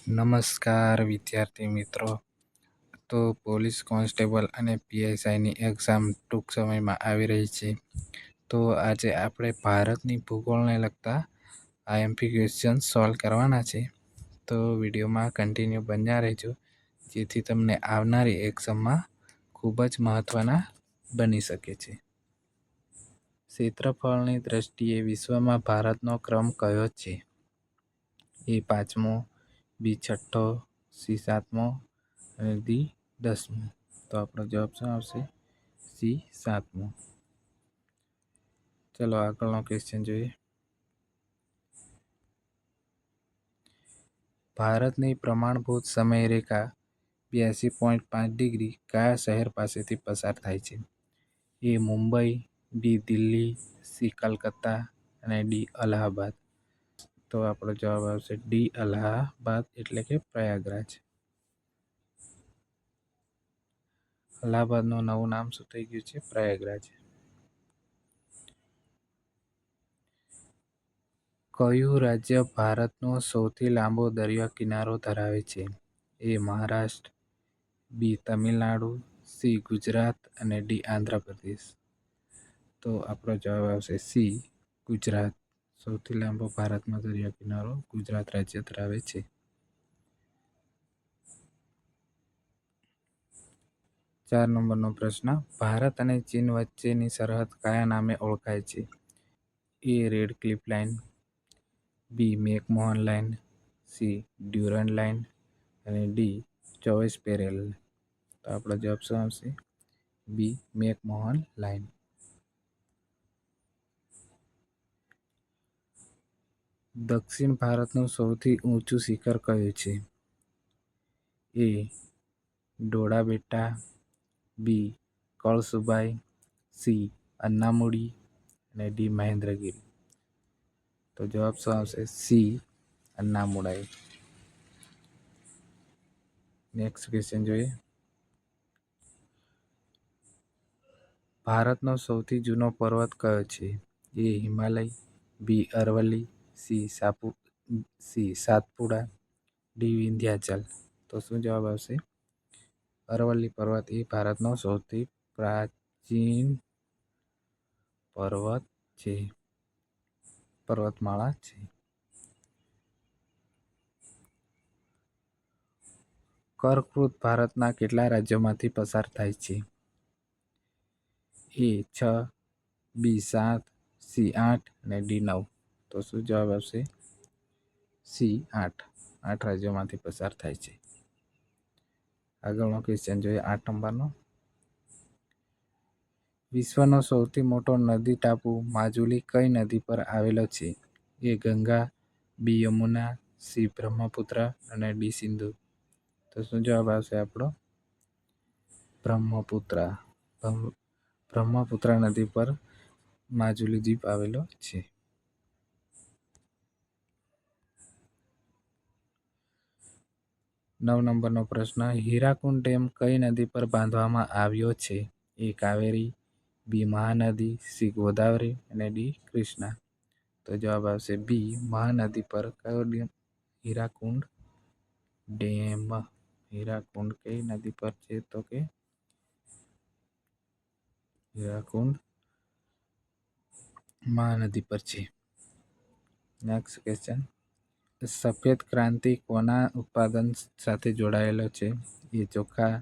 નમસ્કાર વિદ્યાર્થી મિત્રો. તો પોલીસ કોન્સ્ટેબલ અને પીએસઆઈની એક્ઝામ ટૂંક સમયમાં આવી રહી છે. તો આજે આપણે ભારતની ભૂગોળને લગતા આઈએમપી ક્વેશ્ચન સોલ્વ કરવાના છે. તો વિડીયોમાં કન્ટિન્યુ બન્યા રહેજો, જેથી તમને આવનારી એક્ઝામમાં ખૂબ જ મહત્ત્વના બની શકે છે. ક્ષેત્રફળની દ્રષ્ટિએ વિશ્વમાં ભારતનો ક્રમ કયો છે? એ 5મો, બી 6, સી 7મો અને ડી 10મો. તો આપણો જવાબ શું આવશે? સી 7મો. ચલો આગળનો ક્વેશ્ચન જોઈએ. ભારતની પ્રમાણભૂત સમયરેખા 82.5 ડિગ્રી કયા શહેર પાસેથી પસાર થાય છે? એ મુંબઈ, બી દિલ્હી, સી કલકત્તા અને ડી અલ્હાબાદ. તો આપણો જવાબ આવશે ડી અલ્હાબાદ, એટલે કે પ્રયાગરાજ. અલ્હાબાદનું નવું નામ શું થઈ ગયું છે? પ્રયાગરાજ. કયું રાજ્ય ભારતનો સૌથી લાંબો દરિયા કિનારો ધરાવે છે? એ મહારાષ્ટ્ર, બી તમિલનાડુ, સી ગુજરાત અને ડી આંધ્રપ્રદેશ. તો આપણો જવાબ આવશે સી ગુજરાત. સૌથી લાંબો ભારતનો દરિયા કિનારો ગુજરાત રાજ્ય ધરાવે છે. 4 નંબરનો પ્રશ્ન. ભારત અને ચીન વચ્ચેની સરહદ કયા નામે ઓળખાય છે? એ રેડ ક્લિફ લાઇન, બી મેકમોહન લાઇન, સી ડ્યુરન્ડ લાઇન અને ડી ચોઇસ પેરેલલ. તો આપણો જવાબ શું આવશે? બી મેકમોહન લાઇન. દક્ષિણ ભારતનું સૌથી ઊંચું શિખર કયું છે? એ ડોડાબેટ્ટા, બી કળસુબાઈ, સી અન્નામુડી અને ડી મહેન્દ્રગિરી. તો જવાબ શું આવશે? સી અન્નામુડાઈ. નેક્સ્ટ ક્વેશ્ચન જોઈએ. ભારતનો સૌથી જૂનો પર્વત કયો છે? એ હિમાલય, બી અરવલ્લી, સી સાતપુડા, ડી વિંધ્યાચલ. તો શું જવાબ આવશે? અરવલ્લી પર્વત એ ભારતનો સૌથી પ્રાચીન પર્વત છે, પર્વતમાળા છે. કર્કવૃત ભારતના કેટલા રાજ્યોમાંથી પસાર થાય છે? એ 6, બી 7, સી 8 અને ડી 9. તો શું જવાબ આવશે? સી 8. 8 રાજ્યોમાંથી પસાર થાય છે. આગળનો ક્વેશ્ચન જોઈએ, 8 નંબરનો. વિશ્વનો સૌથી મોટો નદી ટાપુ માજુલી કઈ નદી પર આવેલો છે? એ ગંગા, બી યમુના, સી બ્રહ્મપુત્ર અને ડી સિંધુ. તો શું જવાબ આવશે આપણો? બ્રહ્મપુત્ર. બ્રહ્મપુત્ર નદી પર માજુલી દ્વીપ આવેલો છે. નવ નંબરનો પ્રશ્ન. હીરાકુંડ ડેમ કઈ નદી પર બાંધવામાં આવ્યો છે? એ કાવેરી, બી મહાનદી, સી ગોદાવરી અને ડી કૃષ્ણા. તો જવાબ આવશે બી મહાનદી પર. કયો ડેમ? હીરાકુંડ ડેમ. હીરાકુંડ કઈ નદી પર છે? તો કે હીરાકુંડ મહાનદી પર છે. Next question. સફેદ ક્રાંતિ કોના ઉત્પાદન સાથે જોડાયેલો છે? એ ચોખા,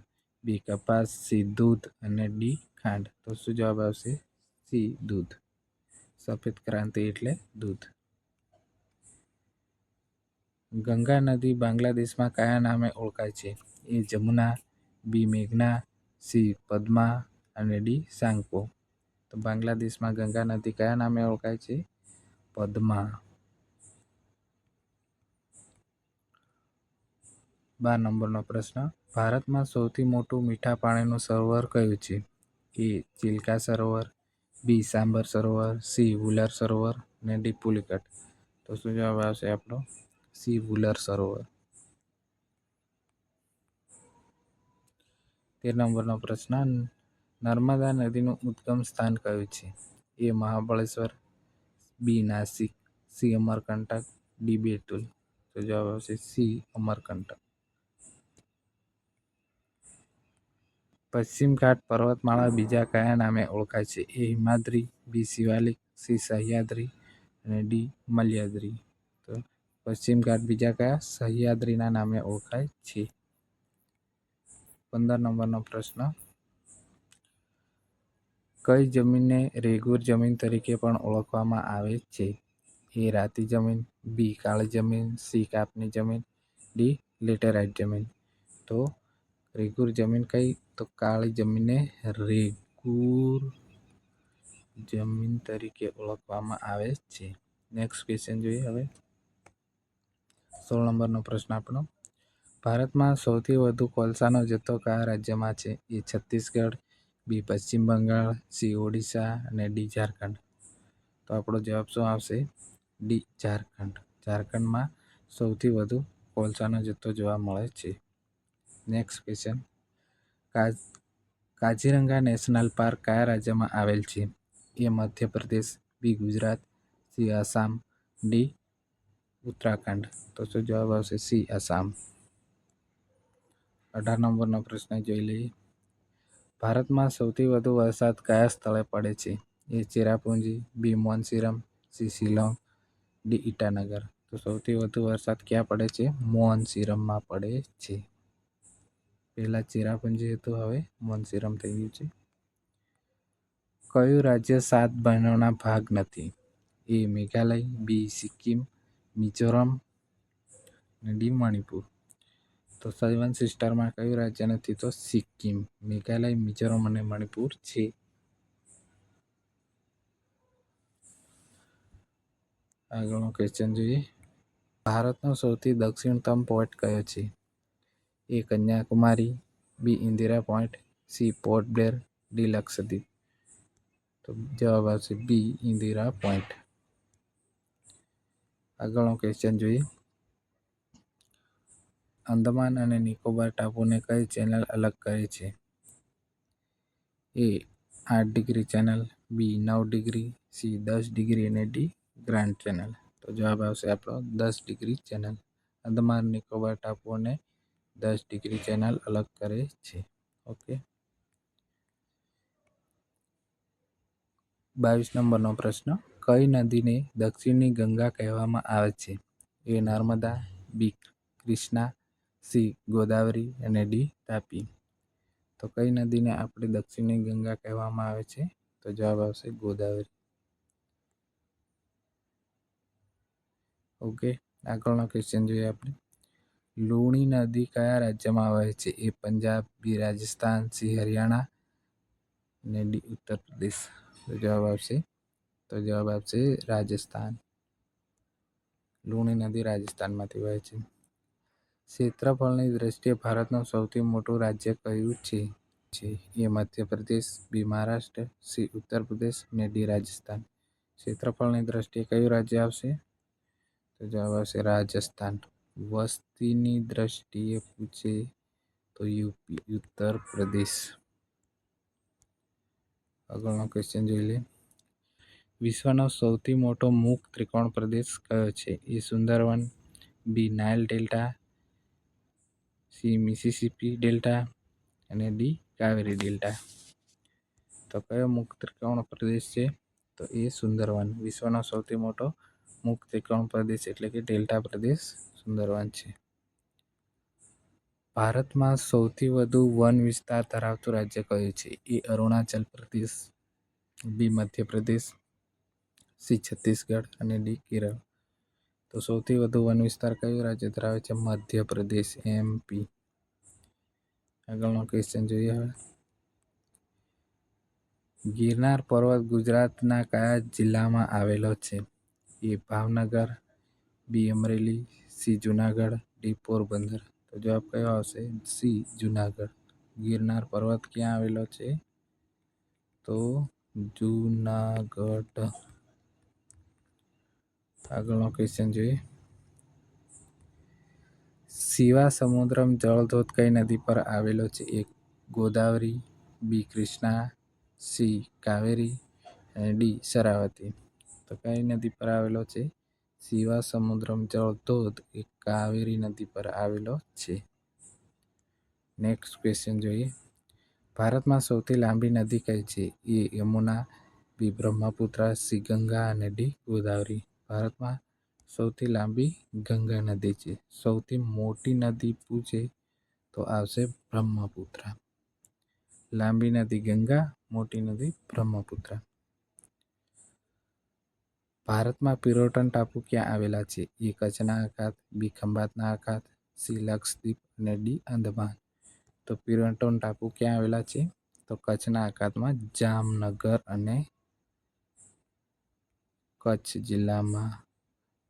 બી કપાસ, સી દૂધ અને ડી ખાંડ. તો શું જવાબ આવશે? સી દૂધ. સફેદ ક્રાંતિ એટલે દૂધ. ગંગા નદી બાંગ્લાદેશમાં કયા નામે ઓળખાય છે? એ જમુના, બી મેઘના, સી પદ્મા અને ડી સાંગપો. તો બાંગ્લાદેશમાં ગંગા નદી કયા નામે ઓળખાય છે? પદ્મા. 12 નંબરનો પ્રશ્ન. ભારતમાં સૌથી મોટું મીઠા પાણીનું સરોવર કયું છે? એ ચિલ્કા સરોવર, બી સાંબર સરોવર, સી વુલર સરોવર અને ડી પુલિકટ. તો શું જવાબ આવશે આપણો? સી વુલર સરોવર. 13 નંબરનો પ્રશ્ન. નર્મદા નદીનું ઉદ્ગમ સ્થાન કયું છે? એ મહાબળેશ્વર, બી નાસિક, સી અમરકંટક, ડી બેતુલ. તો જવાબ આવશે સી અમરકંટક. પશ્ચિમ ઘાટ પર્વતમાળા બીજા કયા નામે ઓળખાય છે? એ હિમાદ્રી, બી શિવાલિક, સી સહ્યાદ્રી અને ડી મલ્યાદ્રી. તો પશ્ચિમ ઘાટ બીજા કયા સહ્યાદ્રીના નામે ઓળખાય છે? 15 નંબરનો પ્રશ્ન. કઈ જમીનને રેગુર જમીન તરીકે પણ ઓળખવામાં આવે છે? એ રાતી જમીન, બી કાળી જમીન, સી કાપની જમીન, ડી લેટેરાઇટ જમીન. તો રેગુર જમીન કઈ? તો કાળી જમીનને રેગુર જમીન તરીકે ઓળખવામાં આવે છે. નેક્સ્ટ ક્વેશ્ચન જોઈએ હવે. 16 નંબરનો પ્રશ્ન આપણો. ભારતમાં સૌથી વધુ કોલસાનો જથ્થો કયા રાજ્યમાં છે? એ છત્તીસગઢ, બી પશ્ચિમ બંગાળ, સી ઓડિશા અને ડી ઝારખંડ. તો આપણો જવાબ શું આવશે? ડી ઝારખંડ. ઝારખંડમાં સૌથી વધુ કોલસાનો જથ્થો જોવા મળે છે. Next question. Kaziranga national park કયા રાજ્યમાં આવેલ છે? એ મધ્યપ્રદેશ, બી ગુજરાત, સી આસામ, ડી ઉત્તરાખંડ. તો શું જવાબ આવશે? સી આસામ. 18 નંબરનો પ્રશ્ન જોઈ લઈએ. ભારતમાં સૌથી વધુ વરસાદ કયા સ્થળે પડે છે? એ ચેરાપુંજી, બી મોન્સિરમ, સી શિલોંગ, ડી ઈટાનગર. તો સૌથી વધુ વરસાદ ક્યાં પડે છે? મોન્સિરમમાં પડે છે. પહેલા ચેરાપુંજી હતું, હવે મોન્સિરમ થઈ ગયું છે. કયું રાજ્ય 7 બહેનોના ભાગ નથી? એ મેઘાલય, બી સિક્કિમ, મિઝોરમ અને ડી મણિપુર. તો 7 સિસ્ટરમાં કયું રાજ્ય નથી? તો સિક્કિમ. મેઘાલય, મિઝોરમ અને મણિપુર છે. આગળનો ક્વેશ્ચન જોઈએ. ભારતનો સૌથી દક્ષિણતમ પોઈન્ટ કયો છે? A Kanyakumari, B Indira point, C Port Blair, D Lakshadweep. તો જવાબ આવશે બી ઇન્દિરા પોઈન્ટ. આગળનો ક્વેશ્ચન જોઈએ. અંદમાન અને નિકોબાર ટાપુને કઈ ચેનલ અલગ કરે છે? A 8 degree channel, B 9 degree, C 10 degree અને ડી ગ્રાન્ડ ચેનલ. તો જવાબ આવશે આપણો 10 ડિગ્રી ચેનલ. અંદમાન નિકોબાર ટાપુઓને 10 ડિગ્રી ચેનલ અલગ કરે છે. ઓકે. 22 નંબરનો પ્રશ્ન. કઈ નદીને દક્ષિણની ગંગા કહેવામાં આવે છે? એ નર્મદા, બી કૃષ્ણા, સી ગોદાવરી અને ડી તાપી. તો કઈ નદીને આપણે દક્ષિણની ગંગા કહેવામાં આવે છે? તો જવાબ આવશે ગોદાવરી. ઓકે. આગળનો ક્વેશ્ચન જોઈએ આપણે. લુણી નદી કયા રાજ્યમાં વહે છે? એ પંજાબ, બી રાજસ્થાન, સી હરિયાણા અને ડી ઉત્તર પ્રદેશ. તો જવાબ આવશે રાજસ્થાન. લુણી નદી રાજસ્થાનમાંથી વહે છે. ક્ષેત્રફળની દ્રષ્ટિએ ભારતનું સૌથી મોટું રાજ્ય કયું છે? એ મધ્યપ્રદેશ, બી મહારાષ્ટ્ર, સી ઉત્તર પ્રદેશ અને ડી રાજસ્થાન. ક્ષેત્રફળની દ્રષ્ટિએ કયું રાજ્ય આવશે? તો જવાબ આવશે રાજસ્થાન. વસ્તીની દ્રષ્ટિએ પૂછે તો યુપી, ઉત્તર પ્રદેશ. આગળનો ક્વેશ્ચન જોઈ લે. વિશ્વનો સૌથી મોટો મુક્ત ત્રિકોણ પ્રદેશ કયો છે? A Sundarban, B Nile delta, C Mississippi delta અને ડી કાવેરી ડેલ્ટા. તો કયો મુક્ત ત્રિકોણ પ્રદેશ છે? તો એ સુંદરવન. વિશ્વનો સૌથી મોટો મુક્ત ત્રિકોણ પ્રદેશ એટલે કે ડેલ્ટા પ્રદેશ સુંદરવન છે. ભારતમાં સૌથી વધુ વન વિસ્તાર ધરાવતું રાજ્ય કયું છે? એ અરુણાચલ પ્રદેશ, બી મધ્યપ્રદેશ, સી છત્તીસગઢ અને ડી કેરળ. તો સૌથી વધુ વન વિસ્તાર કયું રાજ્ય ધરાવે છે? મધ્યપ્રદેશ, એમપી. આગળનો ક્વેશ્ચન જોઈએ હવે. ગિરનાર પર્વત ગુજરાતના કયા જિલ્લામાં આવેલો છે? એ ભાવનગર, બી અમરેલી, સી જુનાગઢ, ડી પોરબંદર. તો જવાબ કયો આવશે? સી જુનાગઢ. ગિરનાર પર્વત ક્યાં આવેલો છે? તો જુનાગઢ. આગળનો ક્વેશ્ચન જોઈએ. શિવા સમુદ્રમ જળધોધ કઈ નદી પર આવેલો છે? એ ગોદાવરી, બી કૃષ્ણા, સી કાવેરી અને ડી શરાવતી. તો કઈ નદી પર આવેલો છે? શિવા સમુદ્રમ જળ ધોધ એ કાવેરી નદી પર આવેલો છે. નેક્સ્ટ ક્વેશ્ચન જોઈએ. ભારતમાં સૌથી લાંબી નદી કઈ છે? એ યમુના, બી બ્રહ્મપુત્રા, સી ગંગા અને ડી ગોદાવરી. ભારતમાં સૌથી લાંબી ગંગા નદી છે. સૌથી મોટી નદી પૂછે તો આવશે બ્રહ્મપુત્રા. લાંબી નદી ગંગા, મોટી નદી બ્રહ્મપુત્રા. ભારતમાં પિરોટન ટાપુ ક્યાં આવેલા છે? એ કચ્છના અખાત, બી ખંભાતના અખાત, સી લક્ષદ્વીપ અને ડી અંદમાન. તો પિરોટન ટાપુ ક્યાં આવેલા છે? તો કચ્છના અખાતમાં જામનગર અને કચ્છ જિલ્લામાં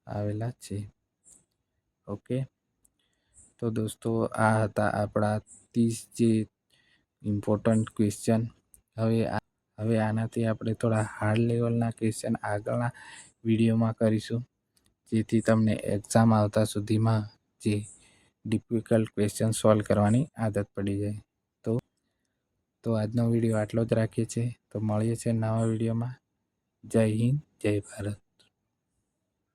આવેલા છે. ઓકે, તો દોસ્તો આ હતા આપણા 30 જે ઇમ્પોર્ટન્ટ ક્વેશ્ચન. હવે આનાથી આપણે થોડા હાર્ડ લેવલના ક્વેશ્ચન આગળના વિડીયોમાં કરીશું, જેથી તમને એક્ઝામ આવતા સુધીમાં જે ડિફિકલ્ટ ક્વેશ્ચન સોલ્વ કરવાની આદત પડી જાય. તો આજનો વિડીયો આટલો જ રાખીએ છીએ. તો મળીએ છીએ નવા વિડીયોમાં. જય હિન્દ, જય ભારત.